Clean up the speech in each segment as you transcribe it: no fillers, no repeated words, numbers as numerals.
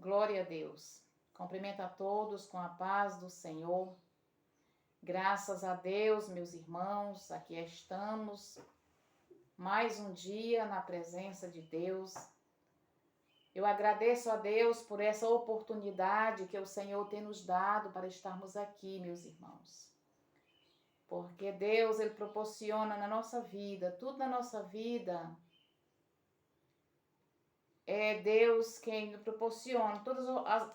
Glória a Deus. Cumprimento a todos com a paz do Senhor. Graças a Deus, meus irmãos, aqui estamos. Mais um dia na presença de Deus. Eu agradeço a Deus por essa oportunidade que o Senhor tem nos dado para estarmos aqui, meus irmãos. Porque Deus, Ele proporciona na nossa vida, tudo na nossa vida. É Deus quem nos proporciona,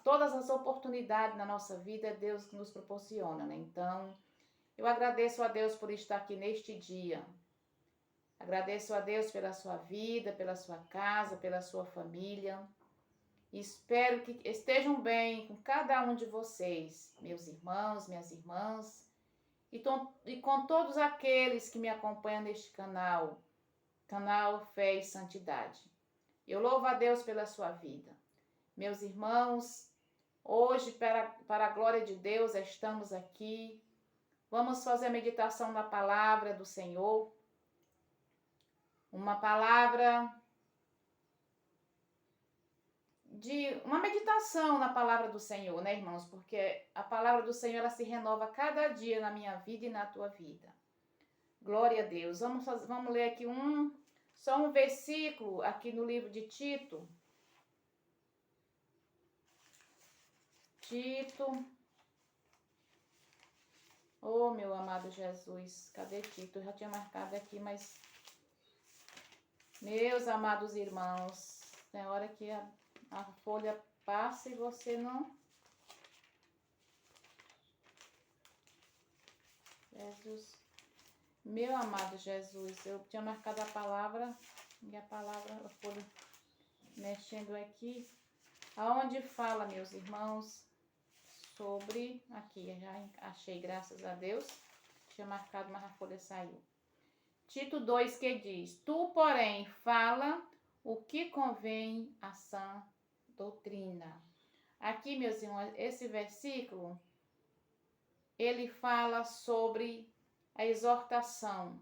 todas as oportunidades na nossa vida é Deus que nos proporciona, né? Então, eu agradeço a Deus por estar aqui neste dia. Agradeço a Deus pela sua vida, pela sua casa, pela sua família. Espero que estejam bem com cada um de vocês, meus irmãos, minhas irmãs, e com todos aqueles que me acompanham neste canal Fé e Santidade. Eu louvo a Deus pela sua vida. Meus irmãos, hoje, para a glória de Deus, estamos aqui. Vamos fazer a meditação na palavra do Senhor. Uma meditação na palavra do Senhor, né, irmãos? Porque a palavra do Senhor, ela se renova cada dia na minha vida e na tua vida. Glória a Deus. Vamos ler aqui só um versículo aqui no livro de Tito. Oh, meu amado Jesus, cadê Tito? Eu já tinha marcado aqui, mas... Meus amados irmãos, tem hora que a folha passa e você não... Jesus... Meu amado Jesus, eu tinha marcado a palavra, e a folha mexendo aqui, aonde fala, meus irmãos, sobre, aqui, já achei, graças a Deus, tinha marcado, mas a folha saiu. Tito 2, que diz, tu, porém, fala o que convém à sã doutrina. Aqui, meus irmãos, esse versículo, ele fala sobre a exortação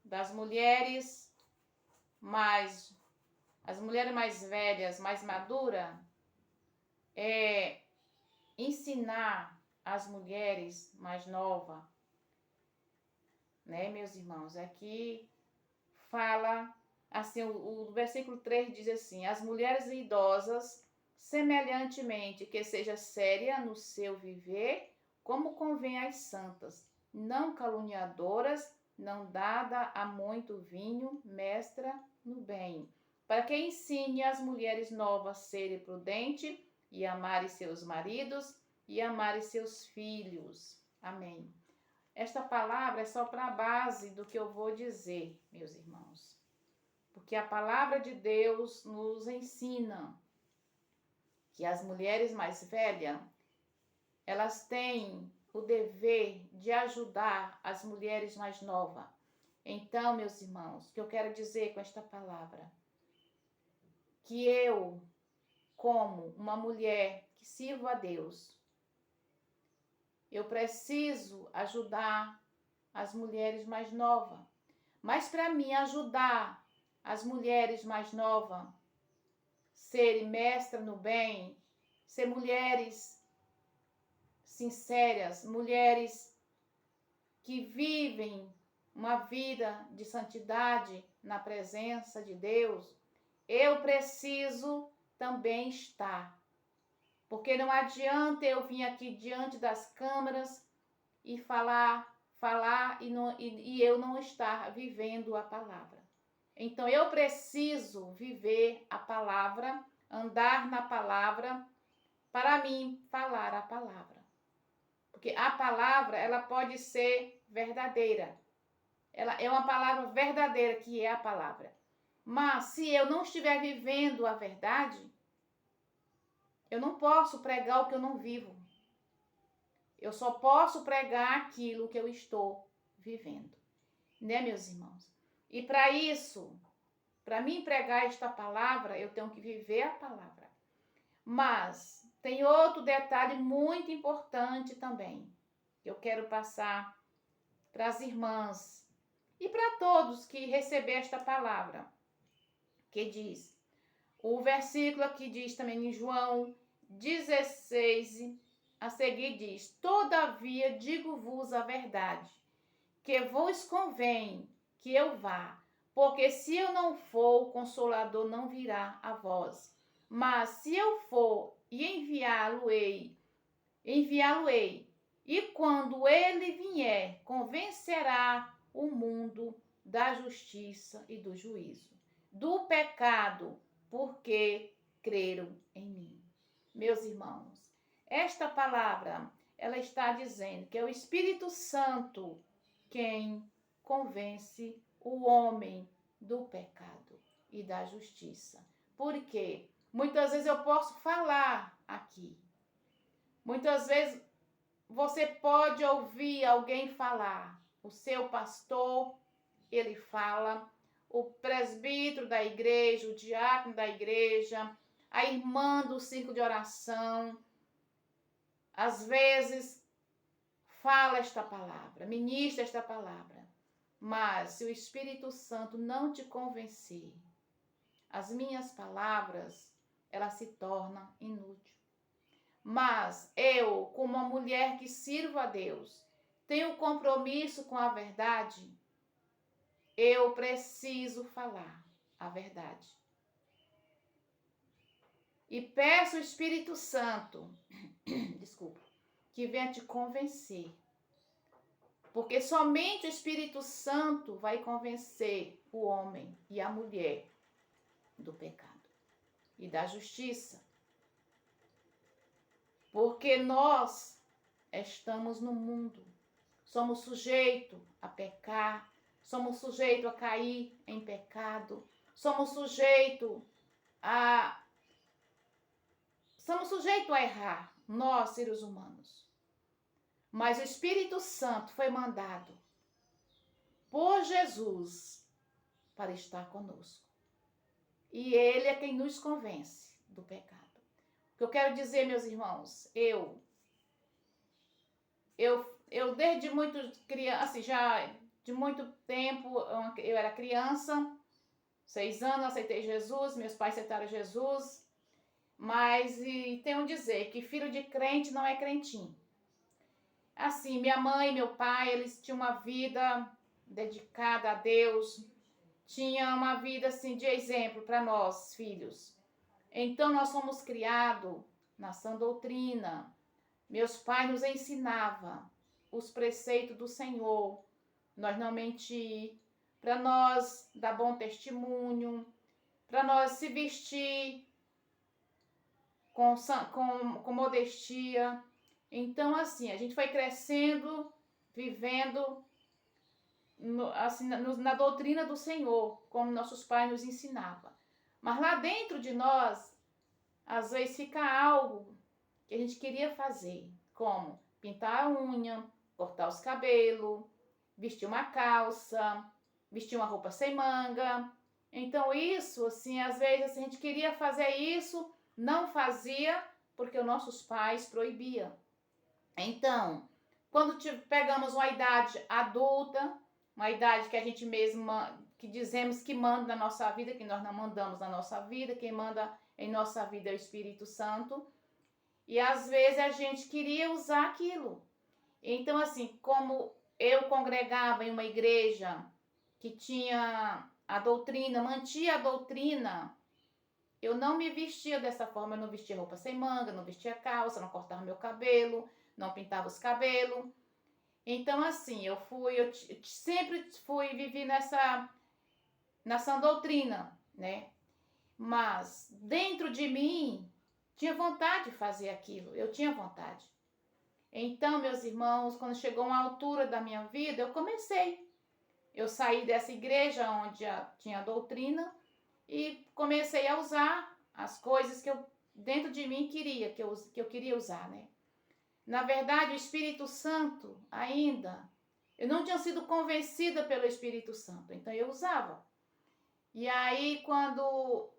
das mulheres as mulheres mais velhas, mais maduras, ensinar as mulheres mais novas, né, meus irmãos? Aqui fala, assim, o versículo 3 diz assim, as mulheres idosas, semelhantemente que seja séria no seu viver, como convém às santas, não caluniadoras, não dada a muito vinho, mestra no bem, para que ensine as mulheres novas a serem prudentes e amarem seus maridos e amarem seus filhos. Amém. Esta palavra é só para a base do que eu vou dizer, meus irmãos. Porque a palavra de Deus nos ensina que as mulheres mais velhas, elas têm o dever de ajudar as mulheres mais novas. Então, meus irmãos, o que eu quero dizer com esta palavra? Que eu, como uma mulher que sirvo a Deus, eu preciso ajudar as mulheres mais novas. Mas para mim ajudar as mulheres mais novas, serem mestras no bem, ser mulheres sinceras, mulheres que vivem uma vida de santidade na presença de Deus, eu preciso também estar. Porque não adianta eu vir aqui diante das câmeras e falar e eu não estar vivendo a palavra. Então eu preciso viver a palavra, andar na palavra, para mim falar a palavra. Porque a palavra, ela pode ser verdadeira. Ela é uma palavra verdadeira, que é a palavra. Mas se eu não estiver vivendo a verdade, eu não posso pregar o que eu não vivo. Eu só posso pregar aquilo que eu estou vivendo. Né, meus irmãos? E para isso, para mim pregar esta palavra, eu tenho que viver a palavra. Mas tem outro detalhe muito importante também, que eu quero passar para as irmãs e para todos que receber esta palavra, que diz, o versículo aqui diz também em João 16 a seguir diz: Todavia digo-vos a verdade, que vos convém que eu vá, porque se eu não for, o Consolador não virá a vós. Mas se eu for e enviá-lo-ei, e quando ele vier, convencerá o mundo da justiça e do juízo, do pecado, porque creram em mim. Meus irmãos, esta palavra, ela está dizendo que é o Espírito Santo quem convence o homem do pecado e da justiça. Porque muitas vezes eu posso falar aqui. Muitas vezes você pode ouvir alguém falar. O seu pastor, ele fala. O presbítero da igreja, o diácono da igreja, a irmã do círculo de oração, às vezes fala esta palavra, ministra esta palavra. Mas se o Espírito Santo não te convencer, as minhas palavras, elas se tornam inúteis. Mas eu, como uma mulher que sirvo a Deus, tenho compromisso com a verdade, eu preciso falar a verdade. E peço ao Espírito Santo, desculpa, que venha te convencer. Porque somente o Espírito Santo vai convencer o homem e a mulher do pecado e da justiça. Porque nós estamos no mundo, somos sujeitos a pecar, somos sujeitos a cair em pecado, somos sujeitos a errar, nós, seres humanos. Mas o Espírito Santo foi mandado por Jesus para estar conosco. E ele é quem nos convence do pecado. O que eu quero dizer, meus irmãos, eu desde muito criança, assim, já de muito tempo, eu era criança, 6 anos, aceitei Jesus, meus pais aceitaram Jesus, mas tenho a dizer que filho de crente não é crentinho. Assim, minha mãe e meu pai, eles tinham uma vida dedicada a Deus, tinham uma vida assim de exemplo para nós, filhos. Então, nós fomos criados na sã doutrina. Meus pais nos ensinavam os preceitos do Senhor, nós não mentir, para nós dar bom testemunho, para nós se vestir com modestia. Então, assim, a gente foi crescendo, vivendo na doutrina do Senhor, como nossos pais nos ensinavam. Mas lá dentro de nós, às vezes fica algo que a gente queria fazer, como pintar a unha, cortar os cabelos, vestir uma calça, vestir uma roupa sem manga. Então isso, assim, às vezes a gente queria fazer isso, não fazia porque os nossos pais proibiam. Então, quando pegamos uma idade adulta, uma idade que a gente mesma, que dizemos que manda na nossa vida, que nós não mandamos na nossa vida, quem manda em nossa vida é o Espírito Santo. E às vezes a gente queria usar aquilo. Então, assim, como eu congregava em uma igreja que tinha a doutrina, mantinha a doutrina, eu não me vestia dessa forma, eu não vestia roupa sem manga, não vestia calça, não cortava meu cabelo, não pintava os cabelos. Então, assim, eu sempre vivi nessa doutrina, né? Mas dentro de mim tinha vontade de fazer aquilo, eu tinha vontade. Então, meus irmãos, quando chegou uma altura da minha vida, eu comecei. Eu saí dessa igreja onde tinha a doutrina e comecei a usar as coisas que eu dentro de mim queria, que eu queria usar, né? Na verdade, o Espírito Santo ainda, eu não tinha sido convencida pelo Espírito Santo, então eu usava. E aí, quando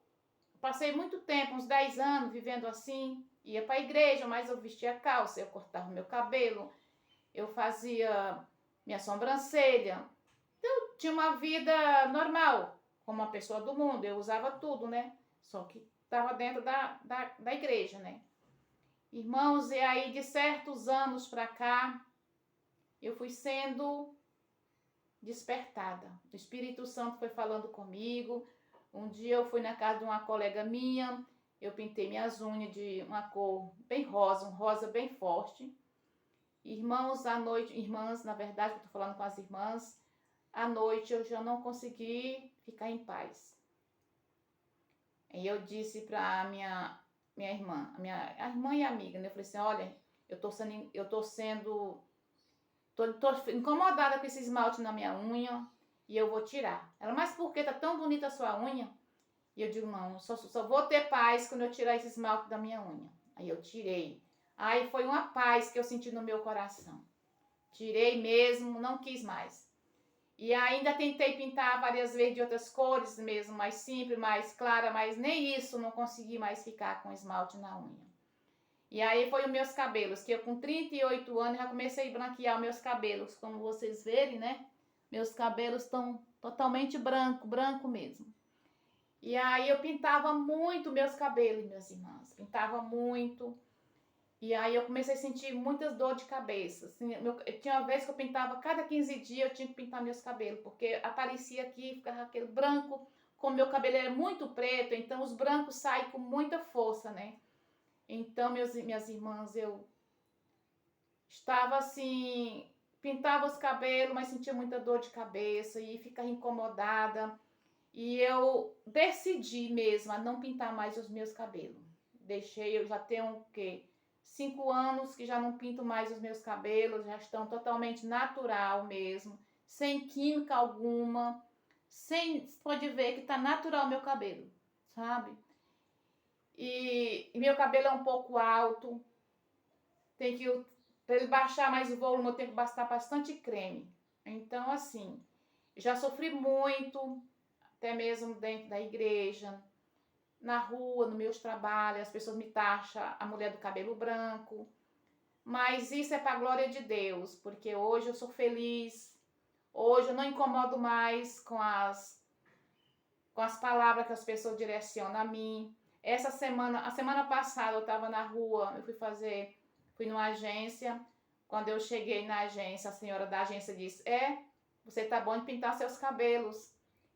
passei muito tempo, uns 10 anos, vivendo assim, ia para a igreja, mas eu vestia calça, eu cortava meu cabelo, eu fazia minha sobrancelha. Eu tinha uma vida normal, como uma pessoa do mundo, eu usava tudo, né? Só que estava dentro da igreja, né? Irmãos, e aí de certos anos para cá, eu fui sendo despertada. O Espírito Santo foi falando comigo. Um dia eu fui na casa de uma colega minha, eu pintei minhas unhas de uma cor bem rosa, um rosa bem forte. Irmãos, à noite, irmãs, na verdade, eu tô falando com as irmãs, à noite eu já não consegui ficar em paz. E eu disse para minha irmã, a irmã e a amiga, né? Eu falei assim, olha, tô incomodada com esse esmalte na minha unha e eu vou tirar. Ela, mas por que tá tão bonita a sua unha? E eu digo, não, só vou ter paz quando eu tirar esse esmalte da minha unha. Aí eu tirei. Aí foi uma paz que eu senti no meu coração. Tirei mesmo, não quis mais. E ainda tentei pintar várias vezes de outras cores mesmo, mais simples, mais clara, mas nem isso não consegui mais ficar com esmalte na unha. E aí foi os meus cabelos, que eu com 38 anos já comecei a branquear os meus cabelos, como vocês verem, né? Meus cabelos estão totalmente branco mesmo. E aí eu pintava muito meus cabelos, minhas irmãs, pintava muito. E aí eu comecei a sentir muitas dores de cabeça. Assim, tinha uma vez que eu pintava, cada 15 dias eu tinha que pintar meus cabelos, porque aparecia aqui, ficava aquele branco, como meu cabelo era muito preto, então os brancos saem com muita força, né? Então, minhas irmãs, eu estava assim, pintava os cabelos, mas sentia muita dor de cabeça e ficava incomodada. E eu decidi mesmo a não pintar mais os meus cabelos. Eu já tenho o quê? 5 anos que já não pinto mais os meus cabelos, já estão totalmente natural mesmo, sem química alguma, pode ver que tá natural meu cabelo, sabe? E meu cabelo é um pouco alto, para ele baixar mais o volume, eu tenho que gastar bastante creme. Então, assim, já sofri muito, até mesmo dentro da igreja, na rua, nos meus trabalhos, as pessoas me taxam a mulher do cabelo branco. Mas isso é para a glória de Deus, porque hoje eu sou feliz, hoje eu não incomodo mais com as palavras que as pessoas direcionam a mim. A semana passada eu estava na rua, fui numa agência. Quando eu cheguei na agência, a senhora da agência disse, você tá bom de pintar seus cabelos.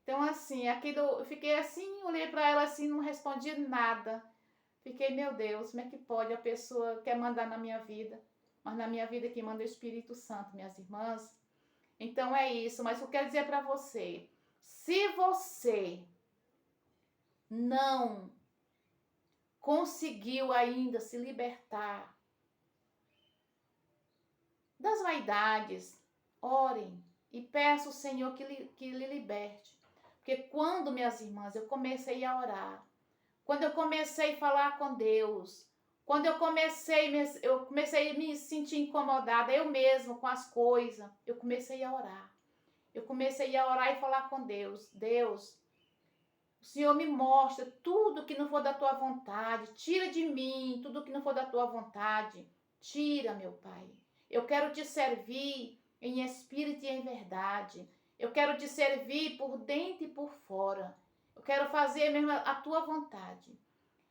Então, assim, eu fiquei assim, olhei para ela assim, não respondi nada. Fiquei, meu Deus, como é que pode a pessoa quer mandar na minha vida? Mas na minha vida quem manda é o Espírito Santo, minhas irmãs. Então é isso, mas eu quero dizer para você, se você não conseguiu ainda se libertar das vaidades, orem e peça ao Senhor que lhe liberte. Porque quando, minhas irmãs, eu comecei a orar, quando eu comecei a falar com Deus, quando eu comecei a me sentir incomodada, eu mesma com as coisas, eu comecei a orar. Eu comecei a orar e falar com Deus. Deus, o Senhor me mostra tudo que não for da tua vontade. Tira de mim tudo que não for da tua vontade. Tira, meu Pai. Eu quero te servir em espírito e em verdade. Eu quero te servir por dentro e por fora. Eu quero fazer mesmo a tua vontade.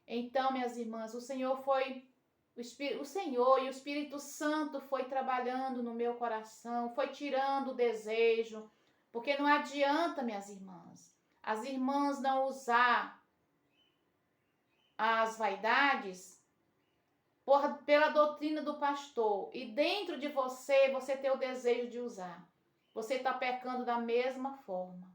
Então, minhas irmãs, o Senhor e o Espírito Santo foi trabalhando no meu coração, foi tirando o desejo, porque não adianta, minhas irmãs, as irmãs não usar as vaidades pela doutrina do pastor e dentro de você ter o desejo de usar. Você está pecando da mesma forma.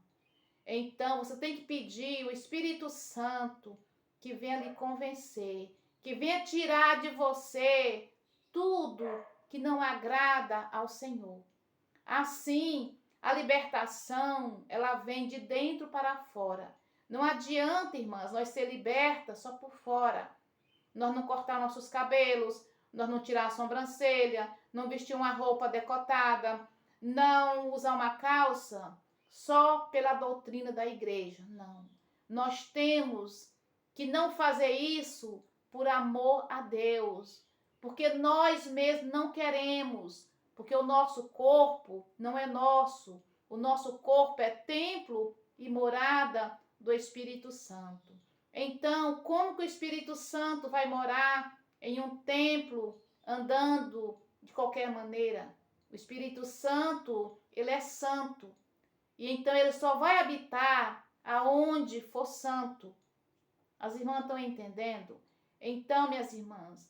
Então, você tem que pedir o Espírito Santo que venha lhe convencer, que venha tirar de você tudo que não agrada ao Senhor. Assim, a libertação, ela vem de dentro para fora. Não adianta, irmãs, nós ser libertas só por fora. Nós não cortar nossos cabelos, nós não tirar a sobrancelha, não vestir uma roupa decotada, não usar uma calça só pela doutrina da igreja. Não. Nós temos que não fazer isso por amor a Deus, porque nós mesmos não queremos, porque o nosso corpo não é nosso. O nosso corpo é templo e morada do Espírito Santo. Então, como que o Espírito Santo vai morar em um templo, andando de qualquer maneira. O Espírito Santo, ele é santo. E então ele só vai habitar aonde for santo. As irmãs estão entendendo? Então, minhas irmãs,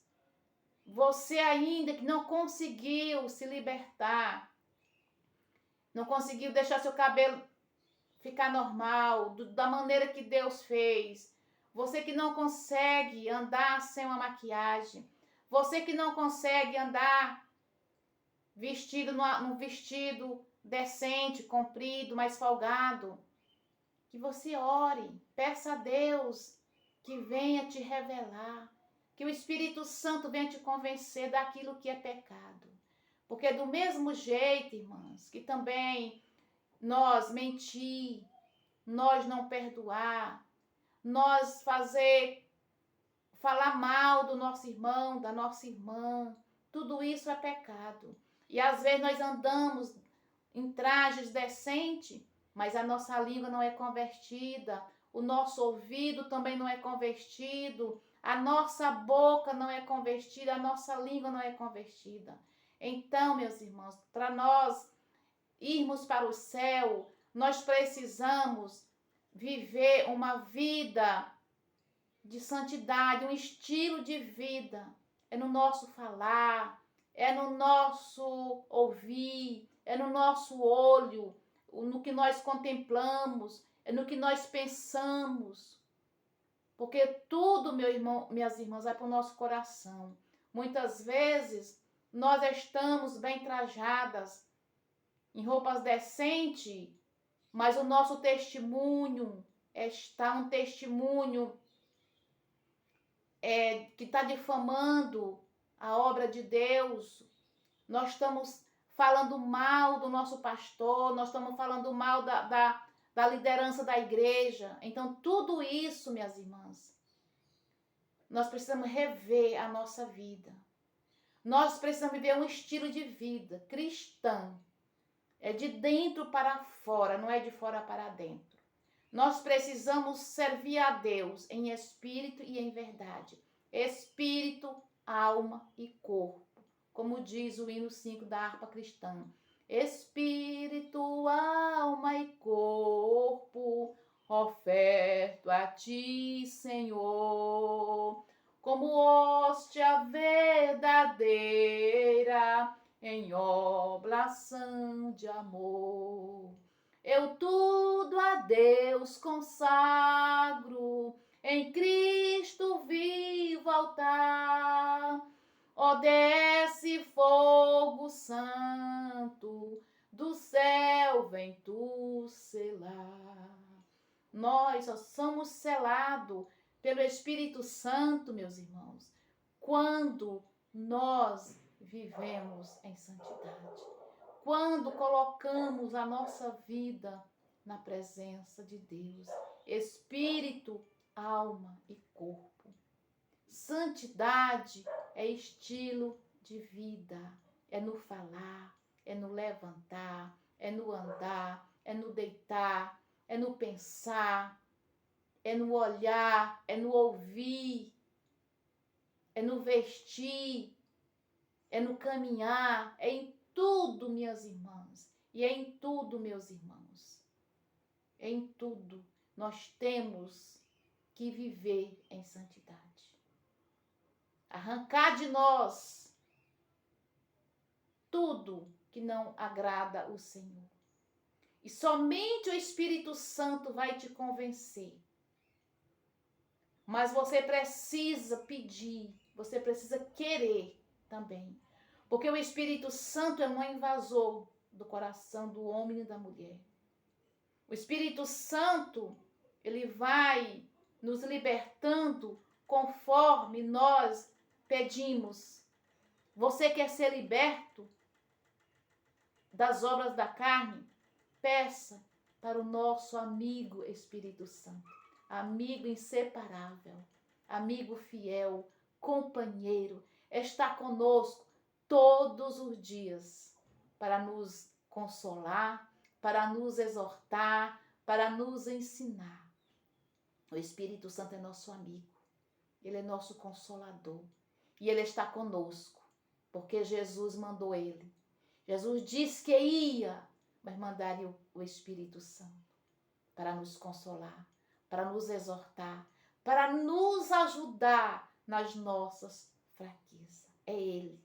você ainda que não conseguiu se libertar, não conseguiu deixar seu cabelo ficar normal, da maneira que Deus fez, você que não consegue andar sem uma maquiagem, você que não consegue andar vestido num vestido decente, comprido, mais folgado, que você ore, peça a Deus que venha te revelar, que o Espírito Santo venha te convencer daquilo que é pecado. Porque do mesmo jeito, irmãs, que também nós mentir, nós não perdoar, nós falar mal do nosso irmão, da nossa irmã, tudo isso é pecado. E às vezes nós andamos em trajes decentes, mas a nossa língua não é convertida, o nosso ouvido também não é convertido, a nossa boca não é convertida, a nossa língua não é convertida. Então, meus irmãos, para nós irmos para o céu, nós precisamos viver uma vida de santidade, um estilo de vida. É no nosso falar, é no nosso ouvir, é no nosso olho, no que nós contemplamos, é no que nós pensamos. Porque tudo, meu irmão, minhas irmãs, vai para o nosso coração. Muitas vezes nós estamos bem trajadas, em roupas decentes, mas o nosso testemunho está um testemunho que está difamando a obra de Deus. Nós estamos falando mal do nosso pastor, nós estamos falando mal da liderança da igreja. Então, tudo isso, minhas irmãs, nós precisamos rever a nossa vida. Nós precisamos viver um estilo de vida cristão. É de dentro para fora, não é de fora para dentro. Nós precisamos servir a Deus em espírito e em verdade. Espírito, alma e corpo. Como diz o hino 5 da harpa cristã. Espírito, alma e corpo, oferto a ti, Senhor, como hóstia verdadeira, em oblação de amor. Eu tudo a Deus consagro, em Cristo vivo altar. Ó, desce fogo santo, do céu vem tu selar. Nós só somos selados pelo Espírito Santo, meus irmãos, quando nós vivemos em santidade. Quando colocamos a nossa vida na presença de Deus, espírito, alma e corpo. Santidade é estilo de vida, é no falar, é no levantar, é no andar, é no deitar, é no pensar, é no olhar, é no ouvir, é no vestir, é no caminhar, é em tudo, minhas irmãs, e é em tudo, meus irmãos. Em tudo nós temos que viver em santidade. Arrancar de nós tudo que não agrada o Senhor. E somente o Espírito Santo vai te convencer. Mas você precisa pedir, você precisa querer também. Porque o Espírito Santo é um invasor do coração do homem e da mulher. O Espírito Santo, ele vai nos libertando conforme nós pedimos. Você quer ser liberto das obras da carne? Peça para o nosso amigo Espírito Santo. Amigo inseparável, amigo fiel, companheiro, está conosco todos os dias para nos consolar, para nos exortar, para nos ensinar. O Espírito Santo é nosso amigo, ele é nosso consolador, E ele está conosco, porque Jesus mandou ele. Jesus disse que ia, mas mandaria o Espírito Santo para nos consolar, para nos exortar, para nos ajudar nas nossas fraquezas. É Ele.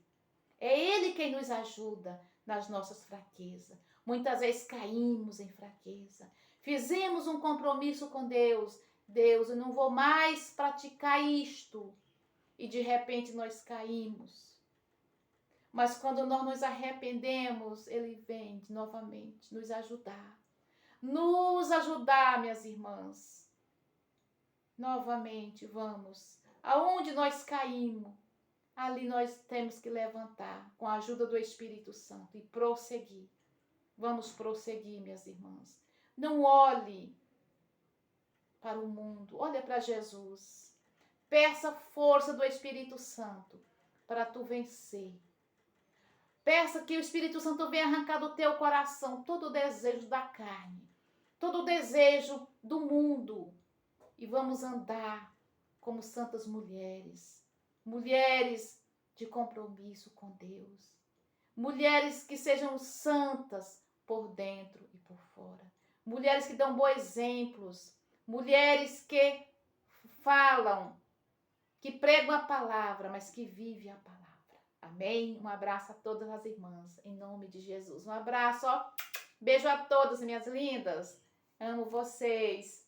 É Ele quem nos ajuda nas nossas fraquezas. Muitas vezes caímos em fraqueza. Fizemos um compromisso com Deus. Deus, eu não vou mais praticar isto. E de repente nós caímos. Mas quando nós nos arrependemos, Ele vem novamente nos ajudar. Nos ajudar, minhas irmãs. Novamente, vamos. Aonde nós caímos, ali nós temos que levantar com a ajuda do Espírito Santo e prosseguir. Vamos prosseguir, minhas irmãs. Não olhe para o mundo, olha para Jesus. Peça força do Espírito Santo para tu vencer. Peça que o Espírito Santo venha arrancar do teu coração todo o desejo da carne, todo o desejo do mundo. E vamos andar como santas mulheres. Mulheres de compromisso com Deus. Mulheres que sejam santas por dentro e por fora. Mulheres que dão bons exemplos. Mulheres que falam, que pregam a palavra, mas que vivem a palavra. Amém? Um abraço a todas as irmãs, em nome de Jesus. Um abraço, ó. Beijo a todas, minhas lindas. Amo vocês.